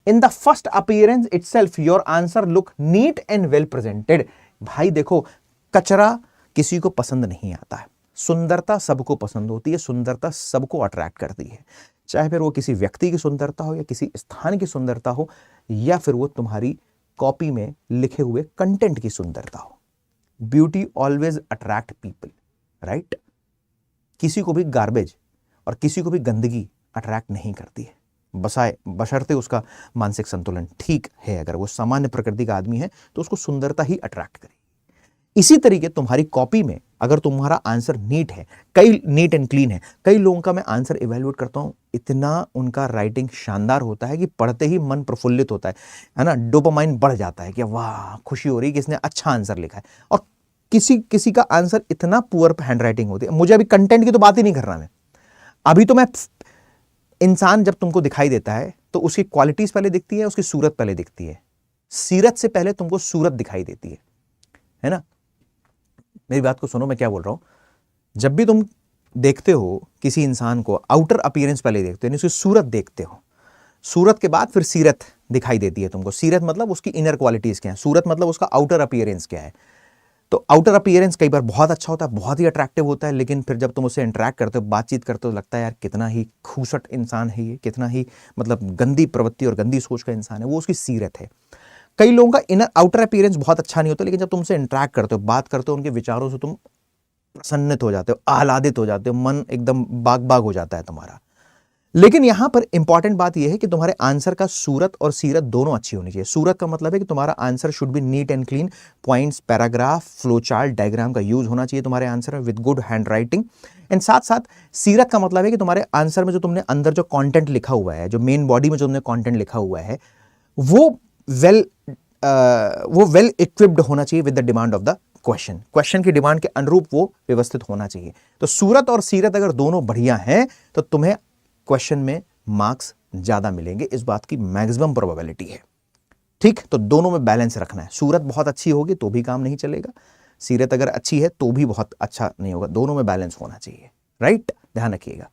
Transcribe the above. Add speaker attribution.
Speaker 1: In the first appearance itself your answer look neat and well presented. भाई देखो, कचरा किसी को पसंद नहीं आता है, सुंदरता सबको पसंद होती है, सुंदरता सबको अट्रैक्ट करती है, चाहे फिर वो किसी व्यक्ति की सुंदरता हो या किसी स्थान की सुंदरता हो या फिर वो तुम्हारी कॉपी में लिखे हुए कंटेंट की सुंदरता हो। Beauty always attract people, right. किसी को भी गार्बेज और किसी को भी गंदगी अट्रैक्ट नहीं करती है, बशर्ते उसका मानसिक संतुलन ठीक है। अगर वो सामान्य प्रकृति का आदमी है तो उसको सुंदरता ही अट्रैक्ट करेगी। इसी तरीके तुम्हारी कॉपी में अगर तुम्हारा आंसर नीट है, कई नीट एंड क्लीन है, कई लोगों का मैं आंसर इवेल्युएट करता हूं, इतना उनका राइटिंग शानदार होता है कि पढ़ते ही मन प्रफुल्लित होता है ना, डोपामाइन बढ़ जाता है कि वाह, खुशी हो रही है कि इसने अच्छा आंसर लिखा है। और किसी किसी का आंसर इतना पुअर हैंड राइटिंग होती है। मुझे अभी कंटेंट की तो बात ही नहीं कर रहा मैं, अभी तो मैं इंसान जब तुमको दिखाई देता है तो उसकी क्वालिटीज पहले दिखती है, उसकी सूरत पहले दिखती है, सीरत से पहले तुमको सूरत दिखाई देती है ना। मेरी बात को सुनो, मैं क्या बोल रहा हूं। जब भी तुम देखते हो किसी इंसान को, आउटर अपीयरेंस पहले देखते हो, उसकी सूरत देखते हो, सूरत के बाद फिर सीरत दिखाई देती है तुमको। सीरत मतलब उसकी इनर क्वालिटीज क्या है, सूरत मतलब उसका आउटर अपीयरेंस क्या है। तो आउटर अपीयरेंस कई बार बहुत अच्छा होता है, बहुत ही अट्रैक्टिव होता है, लेकिन फिर जब तुम उससे इंटरेक्ट करते हो, बातचीत करते हो, लगता है यार कितना ही खूसट इंसान है ये, कितना ही मतलब गंदी प्रवृत्ति और गंदी सोच का इंसान है, वो उसकी सीरत है। कई लोगों का इनर आउटर अपीयरेंस बहुत अच्छा नहीं होता, लेकिन जब तुमसे इंटरेक्ट करते हो, बात करते हो, उनके विचारों से तुम प्रसन्नित हो जाते हो, आह्लादित हो जाते हो, मन एकदम बाग बाग हो जाता है तुम्हारा। लेकिन यहां पर इंपॉर्टेंट बात यह है कि तुम्हारे आंसर का सूरत और सीरत दोनों अच्छी होनी चाहिए। सूरत का मतलब है कि तुम्हारा answer should be neat and clean, points, paragraph, flow chart, diagram का यूज होना चाहिए तुम्हारे आंसर में with good hand writing. And साथ साथ सीरत का मतलब है कि तुम्हारे आंसर में जो तुमने अंदर जो कंटेंट लिखा हुआ है, जो मेन बॉडी में जो तुमने कंटेंट लिखा हुआ है, वो वेल इक्विप्ड होना चाहिए with the demand of the question की डिमांड के अनुरूप वो व्यवस्थित होना चाहिए। तो सूरत और सीरत अगर दोनों बढ़िया हैं तो तुम्हें क्वेश्चन में मार्क्स ज्यादा मिलेंगे, इस बात की मैक्सिमम प्रोबेबिलिटी है। ठीक, तो दोनों में बैलेंस रखना है। सूरत बहुत अच्छी होगी तो भी काम नहीं चलेगा, सीरत अगर अच्छी है तो भी बहुत अच्छा नहीं होगा, दोनों में बैलेंस होना चाहिए, राइट। ध्यान रखिएगा।